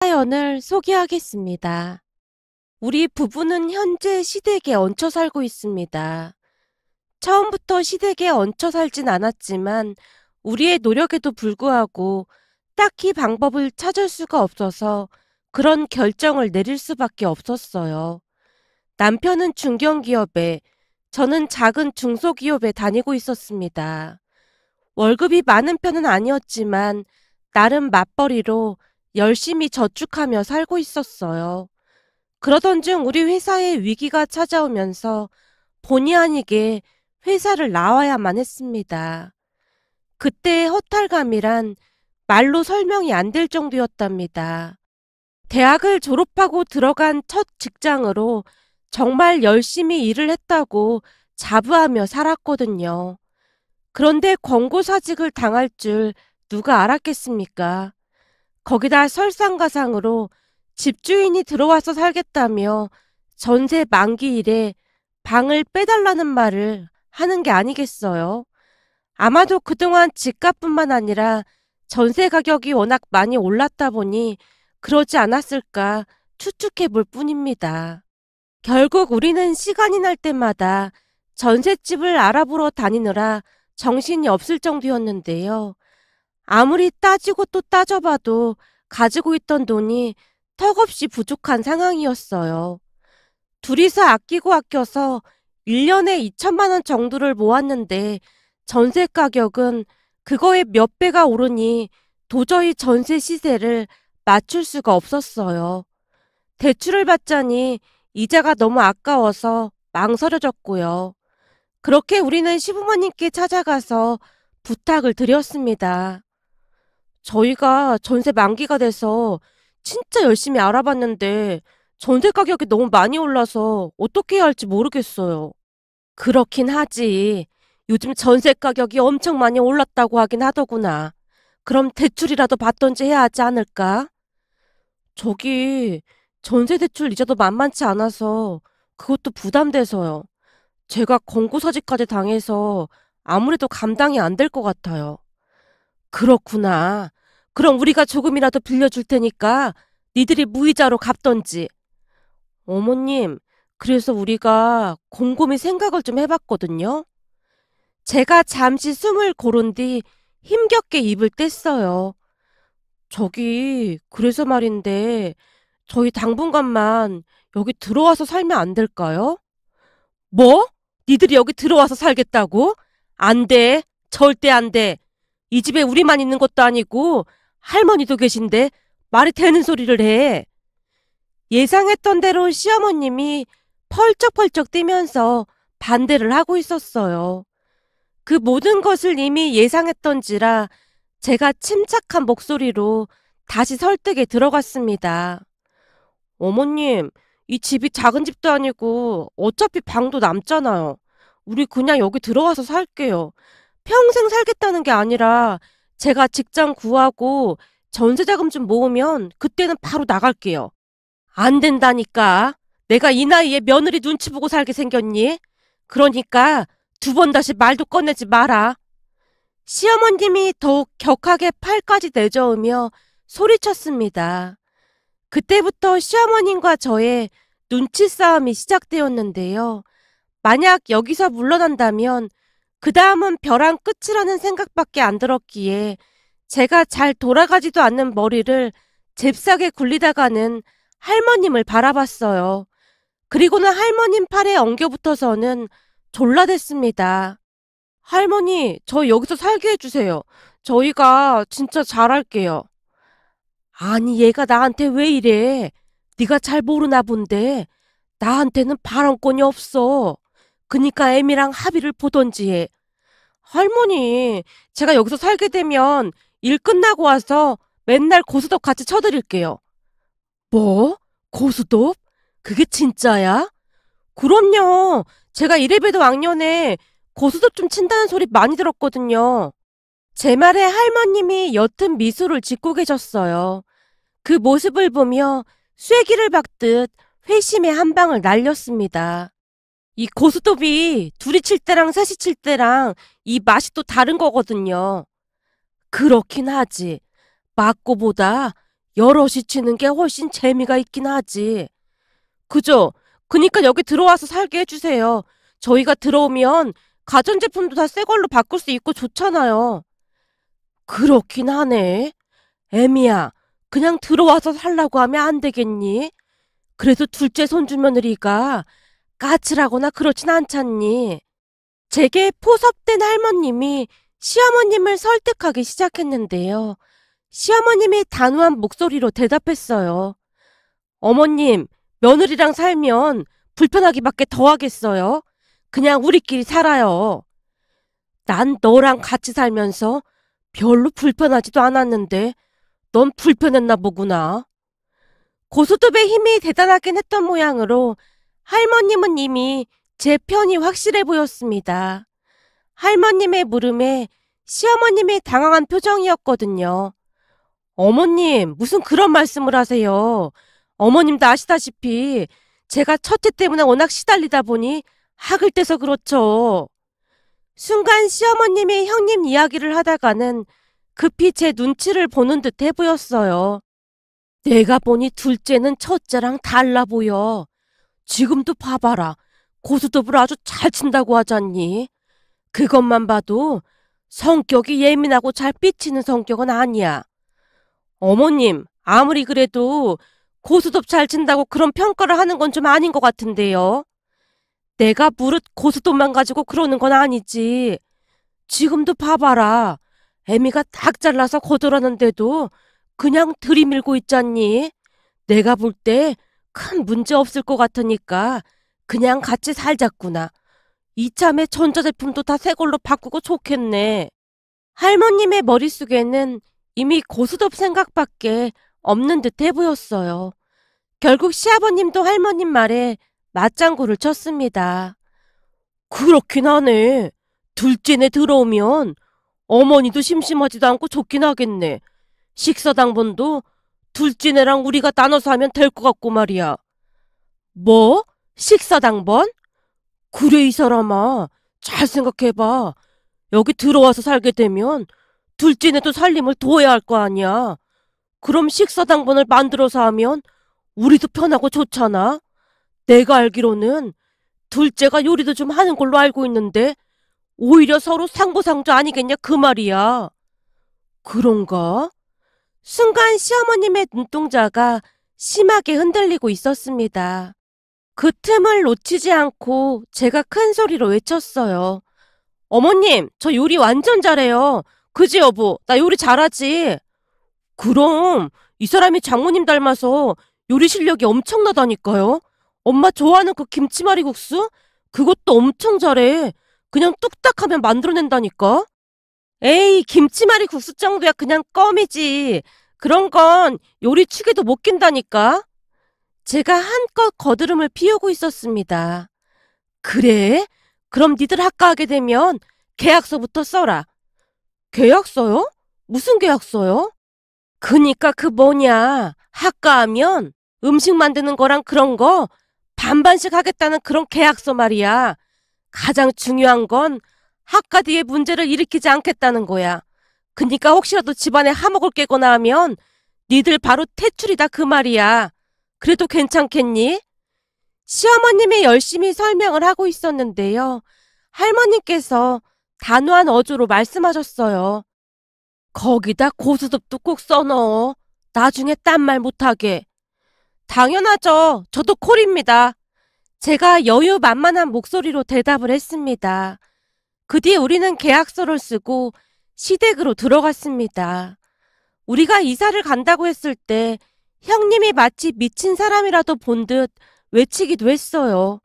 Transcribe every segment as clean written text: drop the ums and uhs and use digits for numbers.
사연을 소개하겠습니다. 우리 부부는 현재 시댁에 얹혀 살고 있습니다. 처음부터 시댁에 얹혀 살진 않았지만 우리의 노력에도 불구하고 딱히 방법을 찾을 수가 없어서 그런 결정을 내릴 수밖에 없었어요. 남편은 중견기업에, 저는 작은 중소기업에 다니고 있었습니다. 월급이 많은 편은 아니었지만 나름 맞벌이로 열심히 저축하며 살고 있었어요. 그러던 중 우리 회사에 위기가 찾아오면서 본의 아니게 회사를 나와야만 했습니다. 그때의 허탈감이란 말로 설명이 안 될 정도였답니다. 대학을 졸업하고 들어간 첫 직장으로 정말 열심히 일을 했다고 자부하며 살았거든요. 그런데 권고사직을 당할 줄 누가 알았겠습니까? 거기다 설상가상으로 집주인이 들어와서 살겠다며 전세 만기일에 방을 빼달라는 말을 하는 게 아니겠어요? 아마도 그동안 집값뿐만 아니라 전세 가격이 워낙 많이 올랐다 보니 그러지 않았을까 추측해 볼 뿐입니다. 결국 우리는 시간이 날 때마다 전셋집을 알아보러 다니느라 정신이 없을 정도였는데요. 아무리 따지고 또 따져봐도 가지고 있던 돈이 턱없이 부족한 상황이었어요. 둘이서 아끼고 아껴서 1년에 2천만 원 정도를 모았는데 전세 가격은 그거의 몇 배가 오르니 도저히 전세 시세를 맞출 수가 없었어요. 대출을 받자니 이자가 너무 아까워서 망설여졌고요. 그렇게 우리는 시부모님께 찾아가서 부탁을 드렸습니다. 저희가 전세 만기가 돼서 진짜 열심히 알아봤는데 전세 가격이 너무 많이 올라서 어떻게 해야 할지 모르겠어요. 그렇긴 하지. 요즘 전세 가격이 엄청 많이 올랐다고 하긴 하더구나. 그럼 대출이라도 받던지 해야 하지 않을까? 저기 전세 대출 이자도 만만치 않아서 그것도 부담돼서요. 제가 권고사직까지 당해서 아무래도 감당이 안 될 것 같아요. 그렇구나. 그럼 우리가 조금이라도 빌려줄 테니까 니들이 무이자로 갚던지. 어머님, 그래서 우리가 곰곰이 생각을 좀 해봤거든요. 제가 잠시 숨을 고른 뒤 힘겹게 입을 뗐어요. 그래서 말인데, 저희 당분간만 여기 들어와서 살면 안 될까요? 뭐? 니들이 여기 들어와서 살겠다고? 안 돼. 절대 안 돼. 이 집에 우리만 있는 것도 아니고 할머니도 계신데 말이 되는 소리를 해. 예상했던 대로 시어머님이 펄쩍펄쩍 뛰면서 반대를 하고 있었어요. 그 모든 것을 이미 예상했던지라 제가 침착한 목소리로 다시 설득에 들어갔습니다. 어머님, 이 집이 작은 집도 아니고 어차피 방도 남잖아요. 우리 그냥 여기 들어와서 살게요. 평생 살겠다는 게 아니라 제가 직장 구하고 전세자금 좀 모으면 그때는 바로 나갈게요. 안 된다니까. 내가 이 나이에 며느리 눈치 보고 살게 생겼니? 그러니까 두 번 다시 말도 꺼내지 마라. 시어머님이 더욱 격하게 팔까지 내저으며 소리쳤습니다. 그때부터 시어머님과 저의 눈치 싸움이 시작되었는데요. 만약 여기서 물러난다면 그 다음은 벼랑 끝이라는 생각밖에 안 들었기에 제가 잘 돌아가지도 않는 머리를 잽싸게 굴리다가는 할머님을 바라봤어요. 그리고는 할머님 팔에 엉겨붙어서는 졸라댔습니다. 할머니, 저 여기서 살게 해주세요. 저희가 진짜 잘할게요. 아니, 얘가 나한테 왜 이래? 네가 잘 모르나 본데 나한테는 발언권이 없어. 그니까 애미랑 합의를 보던지 해. 할머니, 제가 여기서 살게 되면 일 끝나고 와서 맨날 고스톱 같이 쳐드릴게요. 뭐? 고스톱? 그게 진짜야? 그럼요. 제가 이래봬도 왕년에 고스톱 좀 친다는 소리 많이 들었거든요. 제 말에 할머님이 옅은 미소를 짓고 계셨어요. 그 모습을 보며 쐐기를 박듯 회심의 한 방을 날렸습니다. 이 고스톱이 둘이 칠 때랑 셋이 칠 때랑 이 맛이 또 다른 거거든요. 그렇긴 하지. 맞고보다 여럿이 치는 게 훨씬 재미가 있긴 하지. 그죠? 그니까 여기 들어와서 살게 해주세요. 저희가 들어오면 가전제품도 다 새 걸로 바꿀 수 있고 좋잖아요. 그렇긴 하네. 애미야, 그냥 들어와서 살라고 하면 안 되겠니? 그래도 둘째 손주 며느리가 까칠하거나 그렇진 않잖니. 제게 포섭된 할머님이 시어머님을 설득하기 시작했는데요. 시어머님이 단호한 목소리로 대답했어요. 어머님, 며느리랑 살면 불편하기밖에 더 하겠어요. 그냥 우리끼리 살아요. 난 너랑 같이 살면서 별로 불편하지도 않았는데 넌 불편했나 보구나. 고수톱의 힘이 대단하긴 했던 모양으로 할머님은 이미 제 편이 확실해 보였습니다. 할머님의 물음에 시어머님이 당황한 표정이었거든요. 어머님, 무슨 그런 말씀을 하세요. 어머님도 아시다시피 제가 첫째 때문에 워낙 시달리다 보니 학을 떼서 그렇죠. 순간 시어머님이 형님 이야기를 하다가는 급히 제 눈치를 보는 듯해 보였어요. 내가 보니 둘째는 첫째랑 달라 보여. 지금도 봐봐라. 고수톱을 아주 잘 친다고 하잖니. 그것만 봐도 성격이 예민하고 잘 삐치는 성격은 아니야. 어머님, 아무리 그래도 고수톱 잘 친다고 그런 평가를 하는 건 좀 아닌 것 같은데요. 내가 무릇 고수톱만 가지고 그러는 건 아니지. 지금도 봐봐라. 애미가 딱 잘라서 거절하는데도 그냥 들이밀고 있잖니. 내가 볼 때 큰 문제 없을 것 같으니까 그냥 같이 살자꾸나. 이참에 전자제품도 다 새 걸로 바꾸고 좋겠네. 할머님의 머릿속에는 이미 고수톱 생각밖에 없는 듯해 보였어요. 결국 시아버님도 할머님 말에 맞장구를 쳤습니다. 그렇긴 하네. 둘째네 들어오면 어머니도 심심하지도 않고 좋긴 하겠네. 식사당번도 둘째네랑 우리가 나눠서 하면 될 것 같고 말이야. 뭐? 식사당번? 그래 이 사람아. 잘 생각해봐. 여기 들어와서 살게 되면 둘째네도 살림을 도와야 할 거 아니야. 그럼 식사당번을 만들어서 하면 우리도 편하고 좋잖아. 내가 알기로는 둘째가 요리도 좀 하는 걸로 알고 있는데 오히려 서로 상부상조 아니겠냐 그 말이야. 그런가? 순간 시어머님의 눈동자가 심하게 흔들리고 있었습니다. 그 틈을 놓치지 않고 제가 큰 소리로 외쳤어요. 어머님, 저 요리 완전 잘해요. 그지 여보, 나 요리 잘하지. 그럼 이 사람이 장모님 닮아서 요리 실력이 엄청나다니까요. 엄마 좋아하는 그 김치말이국수? 그것도 엄청 잘해. 그냥 뚝딱 하면 만들어낸다니까. 에이, 김치말이국수 정도야 그냥 껌이지. 그런 건 요리 축에도 못 낀다니까. 제가 한껏 거드름을 피우고 있었습니다. 그래? 그럼 니들 학가하게 되면 계약서부터 써라. 계약서요? 무슨 계약서요? 그니까 그 뭐냐. 학가하면 음식 만드는 거랑 그런 거 반반씩 하겠다는 그런 계약서 말이야. 가장 중요한 건 학가 뒤에 문제를 일으키지 않겠다는 거야. 그니까 혹시라도 집안에 하목을 깨거나 하면 니들 바로 퇴출이다 그 말이야. 그래도 괜찮겠니? 시어머님이 열심히 설명을 하고 있었는데요. 할머니께서 단호한 어조로 말씀하셨어요. 거기다 고수톱도 꼭 써넣어. 나중에 딴 말 못하게. 당연하죠. 저도 콜입니다. 제가 여유만만한 목소리로 대답을 했습니다. 그 뒤에 우리는 계약서를 쓰고 시댁으로 들어갔습니다. 우리가 이사를 간다고 했을 때 형님이 마치 미친 사람이라도 본 듯 외치기도 했어요.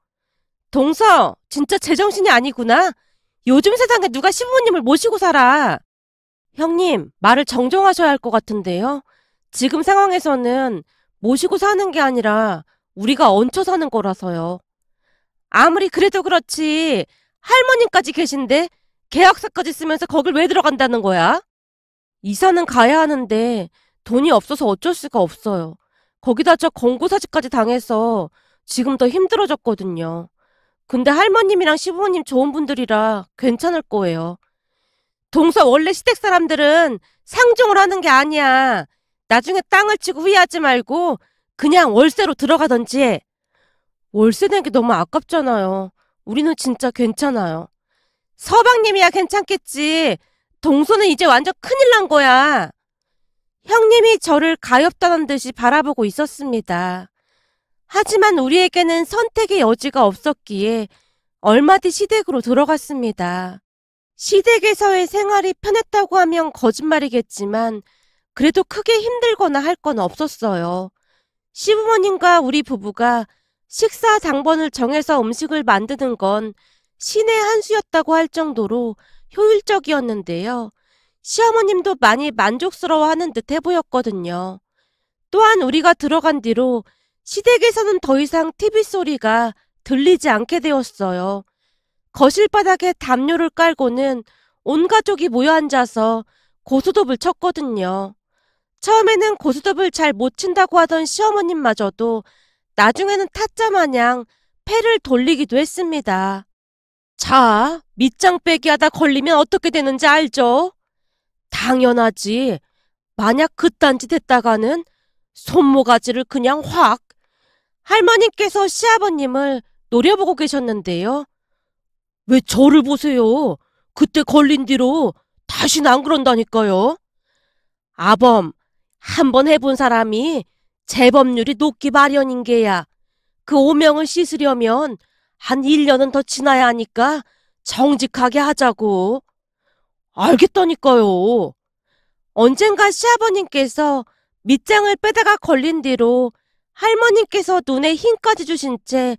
동서, 진짜 제정신이 아니구나. 요즘 세상에 누가 시부모님을 모시고 살아. 형님, 말을 정정하셔야 할 것 같은데요. 지금 상황에서는 모시고 사는 게 아니라 우리가 얹혀 사는 거라서요. 아무리 그래도 그렇지 할머님까지 계신데 계약서까지 쓰면서 거길 왜 들어간다는 거야? 이사는 가야 하는데 돈이 없어서 어쩔 수가 없어요. 거기다 저 권고사직까지 당해서 지금 더 힘들어졌거든요. 근데 할머님이랑 시부모님 좋은 분들이라 괜찮을 거예요. 동서 원래 시댁 사람들은 상종을 하는 게 아니야. 나중에 땅을 치고 후회하지 말고 그냥 월세로 들어가던지 해. 월세 내기 너무 아깝잖아요. 우리는 진짜 괜찮아요. 서방님이야 괜찮겠지. 동서는 이제 완전 큰일 난 거야. 형님이 저를 가엾다는 듯이 바라보고 있었습니다. 하지만 우리에게는 선택의 여지가 없었기에 얼마 뒤 시댁으로 들어갔습니다. 시댁에서의 생활이 편했다고 하면 거짓말이겠지만 그래도 크게 힘들거나 할 건 없었어요. 시부모님과 우리 부부가 식사 당번을 정해서 음식을 만드는 건 신의 한 수였다고 할 정도로 효율적이었는데요. 시어머님도 많이 만족스러워하는 듯해 보였거든요. 또한 우리가 들어간 뒤로 시댁에서는 더 이상 TV 소리가 들리지 않게 되었어요. 거실 바닥에 담요를 깔고는 온 가족이 모여 앉아서 고스톱을 쳤거든요. 처음에는 고스톱을 잘 못 친다고 하던 시어머님마저도 나중에는 타짜 마냥 패를 돌리기도 했습니다. 자, 밑장 빼기 하다 걸리면 어떻게 되는지 알죠? 당연하지. 만약 그딴 짓 했다가는 손모가지를 그냥 확. 할머님께서 시아버님을 노려보고 계셨는데요. 왜 저를 보세요? 그때 걸린 뒤로 다시는 안 그런다니까요. 아범, 한번 해본 사람이 재범률이 높기 마련인 게야. 그 오명을 씻으려면 한 1년은 더 지나야 하니까 정직하게 하자고. 알겠다니까요. 언젠가 시아버님께서 밑장을 빼다가 걸린 뒤로 할머님께서 눈에 힘까지 주신 채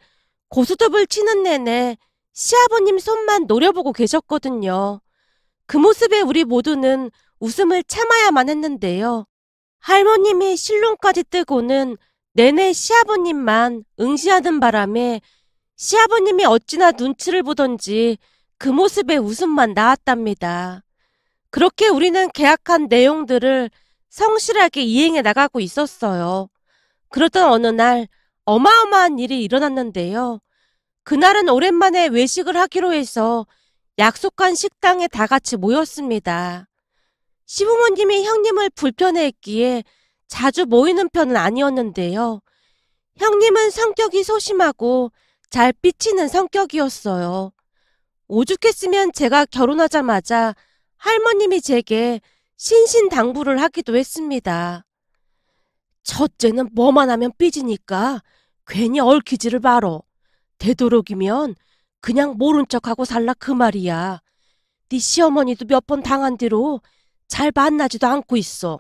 고스톱을 치는 내내 시아버님 손만 노려보고 계셨거든요. 그 모습에 우리 모두는 웃음을 참아야만 했는데요. 할머님이 실눈까지 뜨고는 내내 시아버님만 응시하는 바람에 시아버님이 어찌나 눈치를 보던지 그 모습에 웃음만 나왔답니다. 그렇게 우리는 계약한 내용들을 성실하게 이행해 나가고 있었어요. 그러던 어느 날 어마어마한 일이 일어났는데요. 그날은 오랜만에 외식을 하기로 해서 약속한 식당에 다 같이 모였습니다. 시부모님이 형님을 불편해했기에 자주 모이는 편은 아니었는데요. 형님은 성격이 소심하고 잘 삐치는 성격이었어요. 오죽했으면 제가 결혼하자마자 할머님이 제게 신신당부를 하기도 했습니다. 첫째는 뭐만 하면 삐지니까 괜히 얽히지를 말어. 되도록이면 그냥 모른 척하고 살라 그 말이야. 네 시어머니도 몇 번 당한 뒤로 잘 만나지도 않고 있어.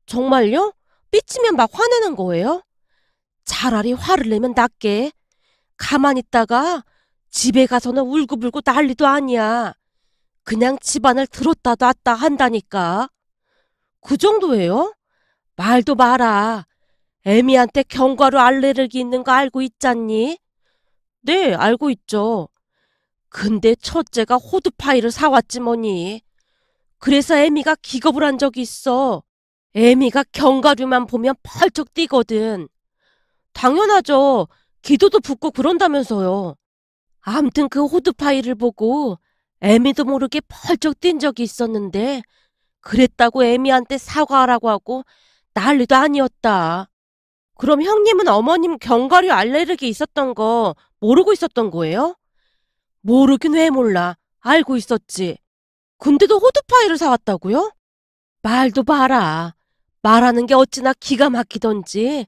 정말요? 삐치면 막 화내는 거예요? 차라리 화를 내면 낫게. 가만히 있다가 집에 가서는 울고불고 난리도 아니야. 그냥 집안을 들었다 놨다 한다니까. 그 정도예요? 말도 마라. 애미한테 견과류 알레르기 있는 거 알고 있잖니? 네, 알고 있죠. 근데 첫째가 호두파이를 사왔지 뭐니. 그래서 애미가 기겁을 한 적이 있어. 애미가 견과류만 보면 펄쩍 뛰거든. 당연하죠. 기도도 붓고 그런다면서요. 암튼 그 호두파이를 보고 애미도 모르게 펄쩍 뛴 적이 있었는데 그랬다고 애미한테 사과하라고 하고 난리도 아니었다. 그럼 형님은 어머님 견과류 알레르기 있었던 거 모르고 있었던 거예요? 모르긴 왜 몰라. 알고 있었지. 근데도 호두파이를 사왔다고요? 말도 봐라. 말하는 게 어찌나 기가 막히던지.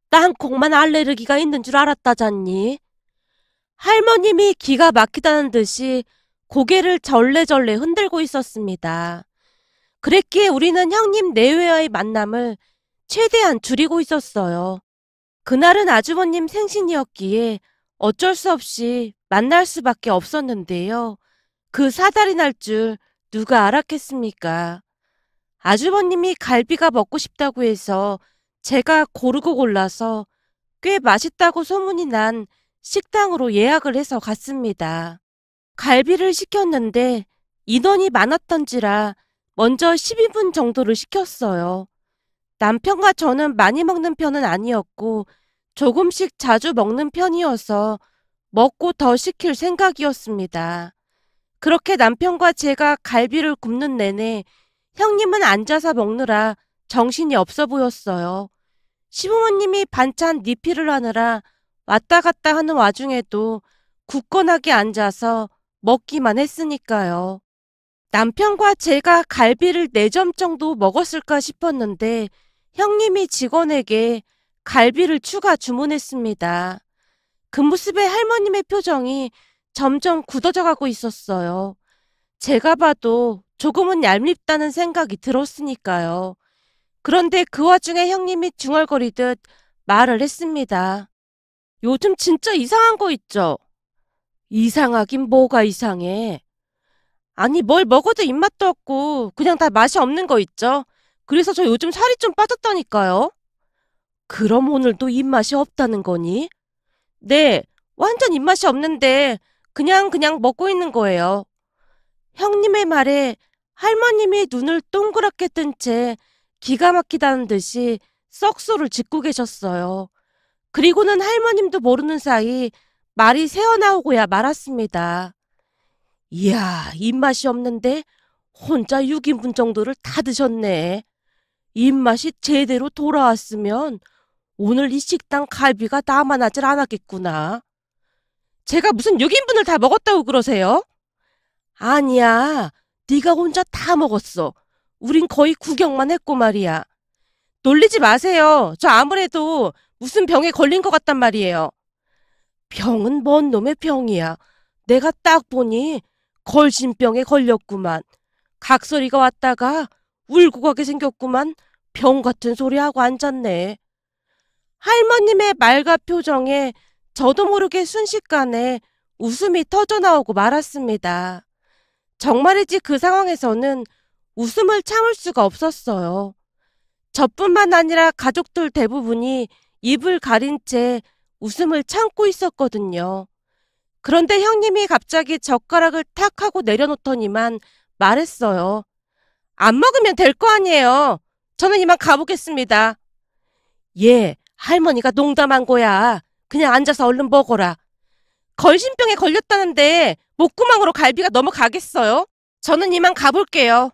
땅콩만 알레르기가 있는 줄 알았다잖니. 할머님이 기가 막히다는 듯이 고개를 절레절레 흔들고 있었습니다. 그랬기에 우리는 형님 내외와의 만남을 최대한 줄이고 있었어요. 그날은 아주버님 생신이었기에 어쩔 수 없이 만날 수밖에 없었는데요. 그 사달이 날 줄 누가 알았겠습니까? 아주버님이 갈비가 먹고 싶다고 해서 제가 고르고 골라서 꽤 맛있다고 소문이 난 식당으로 예약을 해서 갔습니다. 갈비를 시켰는데 인원이 많았던지라 먼저 12분 정도를 시켰어요. 남편과 저는 많이 먹는 편은 아니었고 조금씩 자주 먹는 편이어서 먹고 더 시킬 생각이었습니다. 그렇게 남편과 제가 갈비를 굽는 내내 형님은 앉아서 먹느라 정신이 없어 보였어요. 시부모님이 반찬 리필을 하느라 왔다 갔다 하는 와중에도 굳건하게 앉아서 먹기만 했으니까요. 남편과 제가 갈비를 4점 정도 먹었을까 싶었는데 형님이 직원에게 갈비를 추가 주문했습니다. 그 모습에 할머님의 표정이 점점 굳어져 가고 있었어요. 제가 봐도 조금은 얄밉다는 생각이 들었으니까요. 그런데 그 와중에 형님이 중얼거리듯 말을 했습니다. 요즘 진짜 이상한 거 있죠? 이상하긴 뭐가 이상해. 아니 뭘 먹어도 입맛도 없고 그냥 다 맛이 없는 거 있죠? 그래서 저 요즘 살이 좀 빠졌다니까요. 그럼 오늘도 입맛이 없다는 거니? 네, 완전 입맛이 없는데 그냥 먹고 있는 거예요. 형님의 말에 할머님이 눈을 동그랗게 뜬 채 기가 막히다는 듯이 썩소를 짓고 계셨어요. 그리고는 할머님도 모르는 사이 말이 새어나오고야 말았습니다. 이야, 입맛이 없는데 혼자 6인분 정도를 다 드셨네. 입맛이 제대로 돌아왔으면 오늘 이 식당 갈비가 남아나질 않았겠구나. 제가 무슨 6인분을 다 먹었다고 그러세요? 아니야, 네가 혼자 다 먹었어. 우린 거의 구경만 했고 말이야. 놀리지 마세요. 저 아무래도 무슨 병에 걸린 것 같단 말이에요. 병은 뭔 놈의 병이야. 내가 딱 보니 걸신병에 걸렸구만. 각설이가 왔다가 울고 가게 생겼구만. 병 같은 소리 하고 앉았네. 할머님의 말과 표정에 저도 모르게 순식간에 웃음이 터져나오고 말았습니다. 정말이지 그 상황에서는 웃음을 참을 수가 없었어요. 저뿐만 아니라 가족들 대부분이 입을 가린 채 웃음을 참고 있었거든요. 그런데 형님이 갑자기 젓가락을 탁 하고 내려놓더니만 말했어요. 안 먹으면 될 거 아니에요. 저는 이만 가보겠습니다. 예, 할머니가 농담한 거야. 그냥 앉아서 얼른 먹어라. 걸신병에 걸렸다는데 목구멍으로 갈비가 넘어가겠어요? 저는 이만 가볼게요.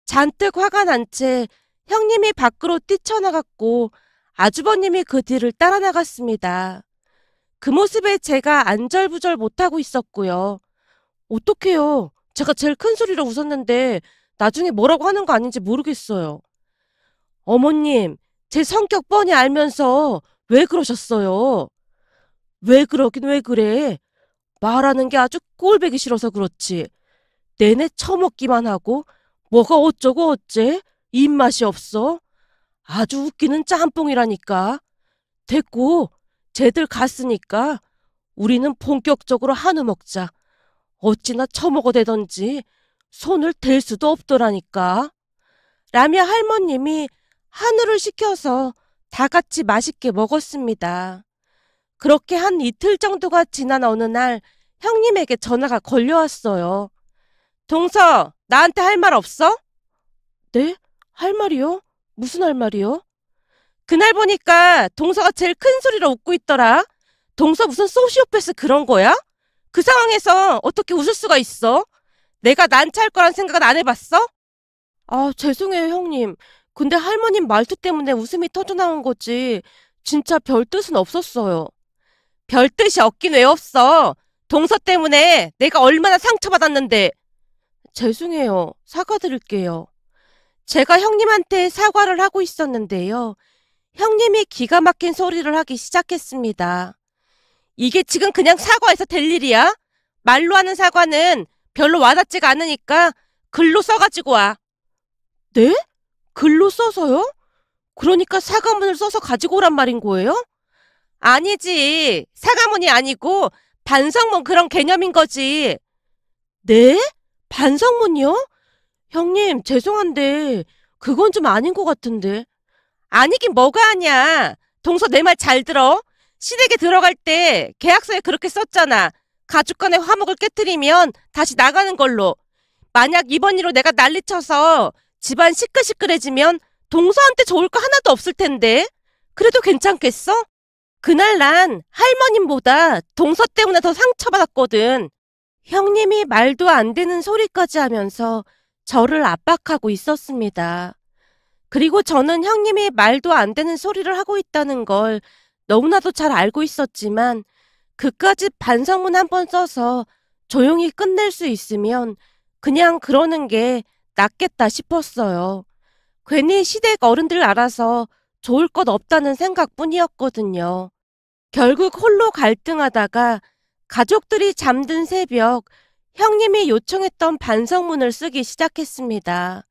잔뜩 화가 난 채 형님이 밖으로 뛰쳐나갔고 아주버님이 그 뒤를 따라 나갔습니다. 그 모습에 제가 안절부절 못하고 있었고요. 어떡해요. 제가 제일 큰 소리로 웃었는데 나중에 뭐라고 하는 거 아닌지 모르겠어요. 어머님, 제 성격 뻔히 알면서 왜 그러셨어요? 왜 그러긴 왜 그래? 말하는 게 아주 꼴보기 싫어서 그렇지. 내내 처먹기만 하고 뭐가 어쩌고 어째? 입맛이 없어? 아주 웃기는 짬뽕이라니까. 됐고, 쟤들 갔으니까 우리는 본격적으로 한우 먹자. 어찌나 처먹어대던지 손을 댈 수도 없더라니까. 라며 할머님이 한우를 시켜서 다 같이 맛있게 먹었습니다. 그렇게 한 이틀 정도가 지난 어느 날 형님에게 전화가 걸려왔어요. 동서, 나한테 할 말 없어? 네? 할 말이요? 무슨 할 말이요? 그날 보니까 동서가 제일 큰 소리로 웃고 있더라. 동서 무슨 소시오패스 그런 거야? 그 상황에서 어떻게 웃을 수가 있어? 내가 난처할 거란 생각은 안 해봤어? 아, 죄송해요, 형님. 근데 할머님 말투 때문에 웃음이 터져나온 거지. 진짜 별 뜻은 없었어요. 별 뜻이 없긴 왜 없어? 동서 때문에 내가 얼마나 상처받았는데. 죄송해요. 사과드릴게요. 제가 형님한테 사과를 하고 있었는데요. 형님이 기가 막힌 소리를 하기 시작했습니다. 이게 지금 그냥 사과해서 될 일이야? 말로 하는 사과는 별로 와닿지가 않으니까 글로 써가지고 와. 네? 글로 써서요? 그러니까 사과문을 써서 가지고 오란 말인 거예요? 아니지. 사과문이 아니고 반성문 그런 개념인 거지. 네? 반성문이요? 형님, 죄송한데 그건 좀 아닌 것 같은데. 아니긴 뭐가 아니야. 동서 내 말 잘 들어. 시댁에 들어갈 때 계약서에 그렇게 썼잖아. 가족 간의 화목을 깨뜨리면 다시 나가는 걸로. 만약 이번 일로 내가 난리쳐서 집안 시끌시끌해지면 동서한테 좋을 거 하나도 없을 텐데. 그래도 괜찮겠어? 그날 난 할머님보다 동서 때문에 더 상처받았거든. 형님이 말도 안 되는 소리까지 하면서 저를 압박하고 있었습니다. 그리고 저는 형님이 말도 안 되는 소리를 하고 있다는 걸 너무나도 잘 알고 있었지만 그까짓 반성문 한 번 써서 조용히 끝낼 수 있으면 그냥 그러는 게 낫겠다 싶었어요. 괜히 시댁 어른들 알아서 좋을 것 없다는 생각뿐이었거든요. 결국 홀로 갈등하다가 가족들이 잠든 새벽 형님이 요청했던 반성문을 쓰기 시작했습니다.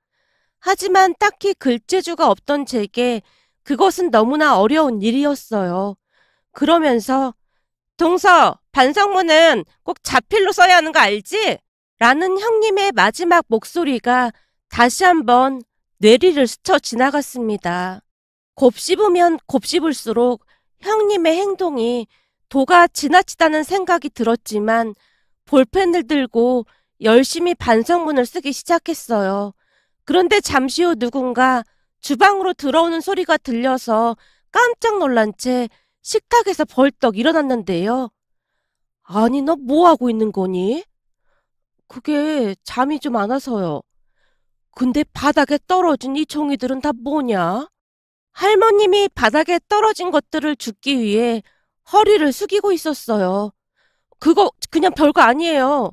하지만 딱히 글재주가 없던 제게 그것은 너무나 어려운 일이었어요. 그러면서 동서, 반성문은 꼭 자필로 써야 하는 거 알지? 라는 형님의 마지막 목소리가 다시 한번 뇌리를 스쳐 지나갔습니다. 곱씹으면 곱씹을수록 형님의 행동이 도가 지나치다는 생각이 들었지만 볼펜을 들고 열심히 반성문을 쓰기 시작했어요. 그런데 잠시 후 누군가 주방으로 들어오는 소리가 들려서 깜짝 놀란 채 식탁에서 벌떡 일어났는데요. 아니, 너 뭐 하고 있는 거니? 그게 잠이 좀 안 와서요. 근데 바닥에 떨어진 이 종이들은 다 뭐냐? 할머님이 바닥에 떨어진 것들을 줍기 위해 허리를 숙이고 있었어요. 그거 그냥 별거 아니에요.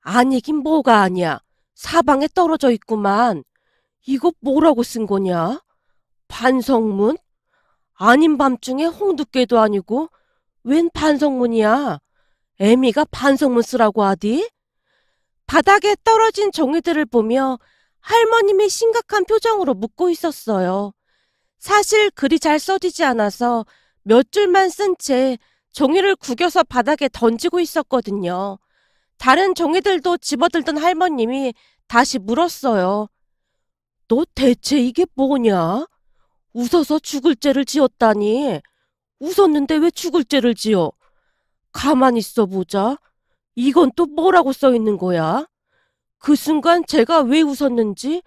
아니긴 뭐가 아니야. 사방에 떨어져 있구만. 이거 뭐라고 쓴 거냐? 반성문? 아닌 밤중에 홍두깨도 아니고 웬 반성문이야? 애미가 반성문 쓰라고 하디? 바닥에 떨어진 종이들을 보며 할머님이 심각한 표정으로 묻고 있었어요. 사실 글이 잘 써지지 않아서 몇 줄만 쓴 채 종이를 구겨서 바닥에 던지고 있었거든요. 다른 종이들도 집어들던 할머님이 다시 물었어요. 너 대체 이게 뭐냐? 웃어서 죽을 죄를 지었다니. 웃었는데 왜 죽을 죄를 지어? 가만히 있어 보자. 이건 또 뭐라고 써 있는 거야? 그 순간 제가 왜 웃었는지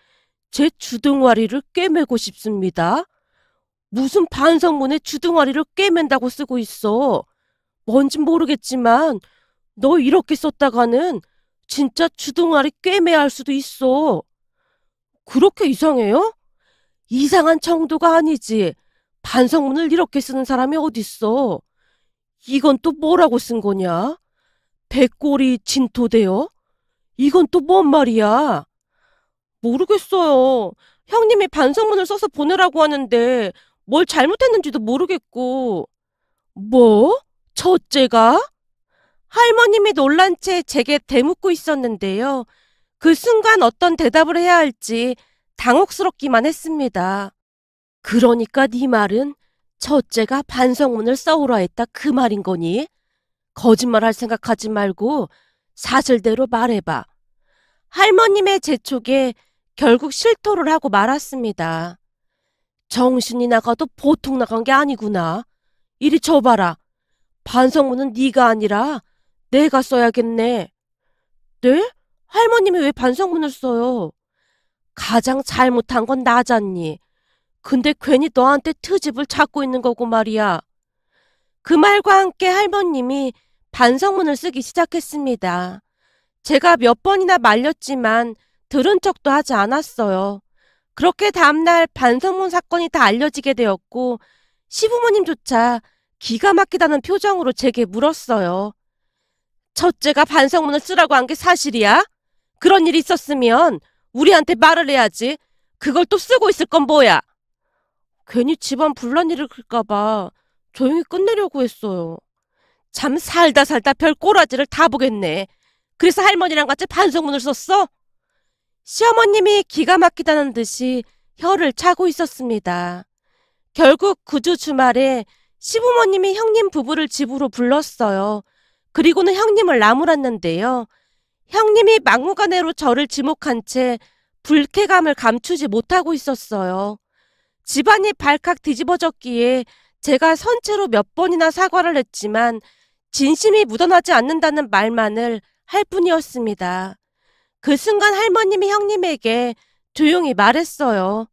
제 주둥아리를 꿰매고 싶습니다. 무슨 반성문에 주둥아리를 꿰맨다고 쓰고 있어. 뭔진 모르겠지만 너 이렇게 썼다가는 진짜 주둥아리 꿰매야 할 수도 있어. 그렇게 이상해요? 이상한 정도가 아니지. 반성문을 이렇게 쓰는 사람이 어딨어. 이건 또 뭐라고 쓴 거냐? 백골이 진토되어? 이건 또 뭔 말이야? 모르겠어요. 형님이 반성문을 써서 보내라고 하는데 뭘 잘못했는지도 모르겠고. 뭐? 첫째가? 할머님이 놀란 채 제게 대묻고 있었는데요. 그 순간 어떤 대답을 해야 할지 당혹스럽기만 했습니다. 그러니까 네 말은 첫째가 반성문을 써오라 했다 그 말인 거니? 거짓말할 생각하지 말고 사실대로 말해봐. 할머님의 재촉에 결국 실토를 하고 말았습니다. 정신이 나가도 보통 나간 게 아니구나. 이리 줘봐라. 반성문은 네가 아니라 내가 써야겠네. 네? 할머님이 왜 반성문을 써요? 가장 잘못한 건 나잖니. 근데 괜히 너한테 트집을 찾고 있는 거고 말이야. 그 말과 함께 할머님이 반성문을 쓰기 시작했습니다. 제가 몇 번이나 말렸지만 들은 척도 하지 않았어요. 그렇게 다음날 반성문 사건이 다 알려지게 되었고 시부모님조차 기가 막히다는 표정으로 제게 물었어요. 첫째가 반성문을 쓰라고 한 게 사실이야? 그런 일이 있었으면 우리한테 말을 해야지. 그걸 또 쓰고 있을 건 뭐야? 괜히 집안 분란 일을 클까봐 조용히 끝내려고 했어요. 참 살다 살다 별 꼬라지를 다 보겠네. 그래서 할머니랑 같이 반성문을 썼어? 시어머님이 기가 막히다는 듯이 혀를 차고 있었습니다. 결국 그 주 주말에 시부모님이 형님 부부를 집으로 불렀어요. 그리고는 형님을 나무랐는데요. 형님이 막무가내로 저를 지목한 채 불쾌감을 감추지 못하고 있었어요. 집안이 발칵 뒤집어졌기에 제가 선체로 몇 번이나 사과를 했지만 진심이 묻어나지 않는다는 말만을 할 뿐이었습니다. 그 순간 할머님이 형님에게 조용히 말했어요.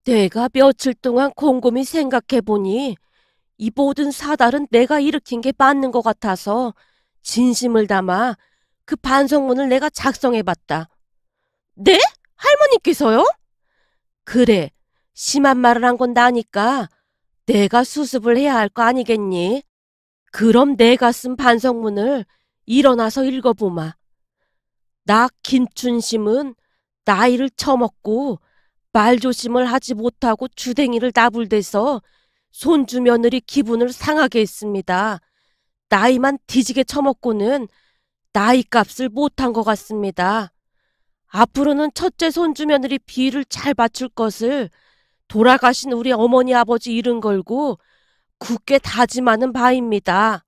내가 며칠 동안 곰곰이 생각해보니 이 모든 사달은 내가 일으킨 게 맞는 것 같아서 진심을 담아 그 반성문을 내가 작성해봤다. 네? 할머니께서요? 그래. 심한 말을 한 건 나니까 내가 수습을 해야 할 거 아니겠니? 그럼 내가 쓴 반성문을 일어나서 읽어보마. 나 김춘심은 나이를 처먹고 말조심을 하지 못하고 주댕이를 나불대서 손주 며느리 기분을 상하게 했습니다. 나이만 뒤지게 처먹고는 나이값을 못한 것 같습니다. 앞으로는 첫째 손주 며느리 비위를 잘 맞출 것을 돌아가신 우리 어머니 아버지 이름 걸고 굳게 다짐하는 바입니다.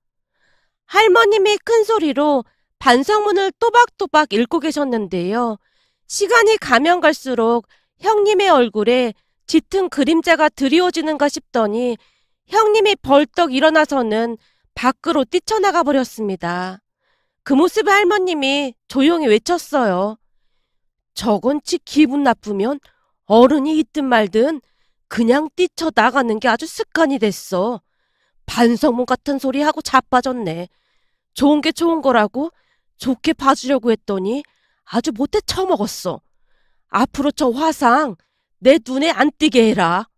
할머님이 큰 소리로 반성문을 또박또박 읽고 계셨는데요. 시간이 가면 갈수록 형님의 얼굴에 짙은 그림자가 드리워지는가 싶더니 형님이 벌떡 일어나서는 밖으로 뛰쳐나가 버렸습니다. 그 모습에 할머님이 조용히 외쳤어요. 저건치 기분 나쁘면 어른이 있든 말든 그냥 뛰쳐나가는 게 아주 습관이 됐어. 반성문 같은 소리 하고 자빠졌네. 좋은 게 좋은 거라고 좋게 봐주려고 했더니 아주 못해 처먹었어. 앞으로 저 화상 내 눈에 안 띄게 해라.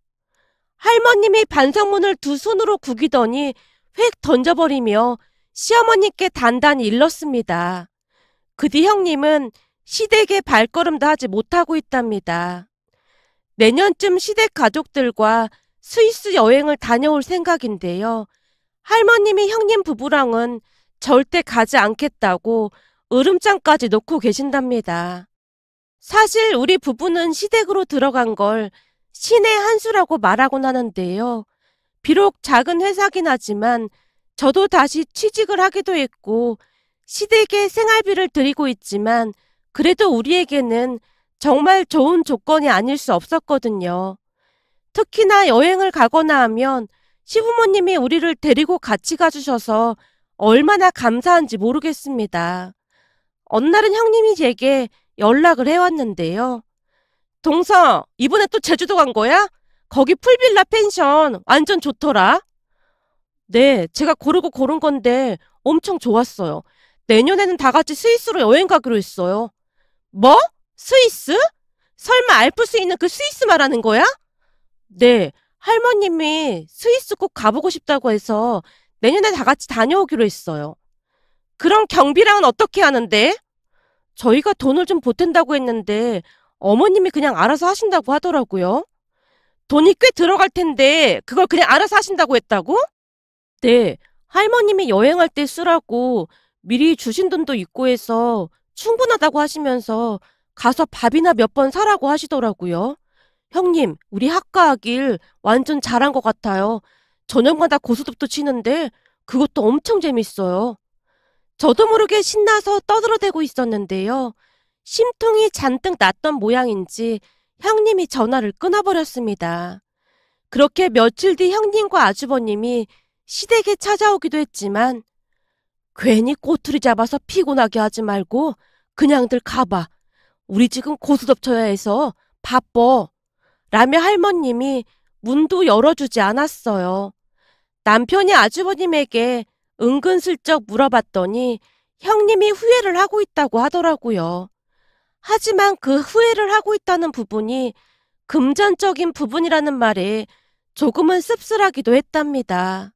할머님이 반성문을 두 손으로 구기더니 휙 던져버리며 시어머니께 단단히 일렀습니다. 그 뒤 형님은 시댁에 발걸음도 하지 못하고 있답니다. 내년쯤 시댁 가족들과 스위스 여행을 다녀올 생각인데요. 할머님이 형님 부부랑은 절대 가지 않겠다고 으름장까지 놓고 계신답니다. 사실 우리 부부는 시댁으로 들어간 걸 신의 한 수라고 말하곤 하는데요. 비록 작은 회사긴 하지만 저도 다시 취직을 하기도 했고 시댁에 생활비를 드리고 있지만 그래도 우리에게는 정말 좋은 조건이 아닐 수 없었거든요. 특히나 여행을 가거나 하면 시부모님이 우리를 데리고 같이 가주셔서 얼마나 감사한지 모르겠습니다. 어느 날은 형님이 제게 연락을 해왔는데요. 동서, 이번에 또 제주도 간 거야? 거기 풀빌라 펜션 완전 좋더라. 네, 제가 고르고 고른 건데 엄청 좋았어요. 내년에는 다 같이 스위스로 여행 가기로 했어요. 뭐? 스위스? 설마 알프스 있는 그 스위스 말하는 거야? 네, 할머님이 스위스 꼭 가보고 싶다고 해서 내년에 다 같이 다녀오기로 했어요. 그럼 경비랑은 어떻게 하는데? 저희가 돈을 좀 보탠다고 했는데 어머님이 그냥 알아서 하신다고 하더라고요. 돈이 꽤 들어갈 텐데 그걸 그냥 알아서 하신다고 했다고? 네, 할머님이 여행할 때 쓰라고 미리 주신 돈도 있고 해서 충분하다고 하시면서 가서 밥이나 몇 번 사라고 하시더라고요. 형님, 우리 학가하길 완전 잘한 것 같아요. 저녁마다 고스톱도 치는데 그것도 엄청 재밌어요. 저도 모르게 신나서 떠들어대고 있었는데요. 심통이 잔뜩 났던 모양인지 형님이 전화를 끊어버렸습니다. 그렇게 며칠 뒤 형님과 아주버님이 시댁에 찾아오기도 했지만 괜히 꼬투리 잡아서 피곤하게 하지 말고 그냥들 가봐. 우리 지금 고스톱 쳐야 해서 바빠. 라며 할머님이 문도 열어주지 않았어요. 남편이 아주버님에게 은근슬쩍 물어봤더니 형님이 후회를 하고 있다고 하더라고요. 하지만 그 후회를 하고 있다는 부분이 금전적인 부분이라는 말에 조금은 씁쓸하기도 했답니다.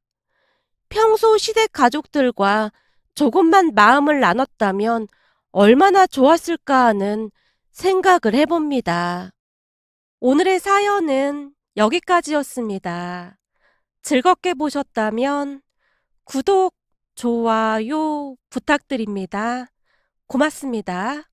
평소 시댁 가족들과 조금만 마음을 나눴다면 얼마나 좋았을까 하는 생각을 해봅니다. 오늘의 사연은 여기까지였습니다. 즐겁게 보셨다면 구독, 좋아요 부탁드립니다. 고맙습니다.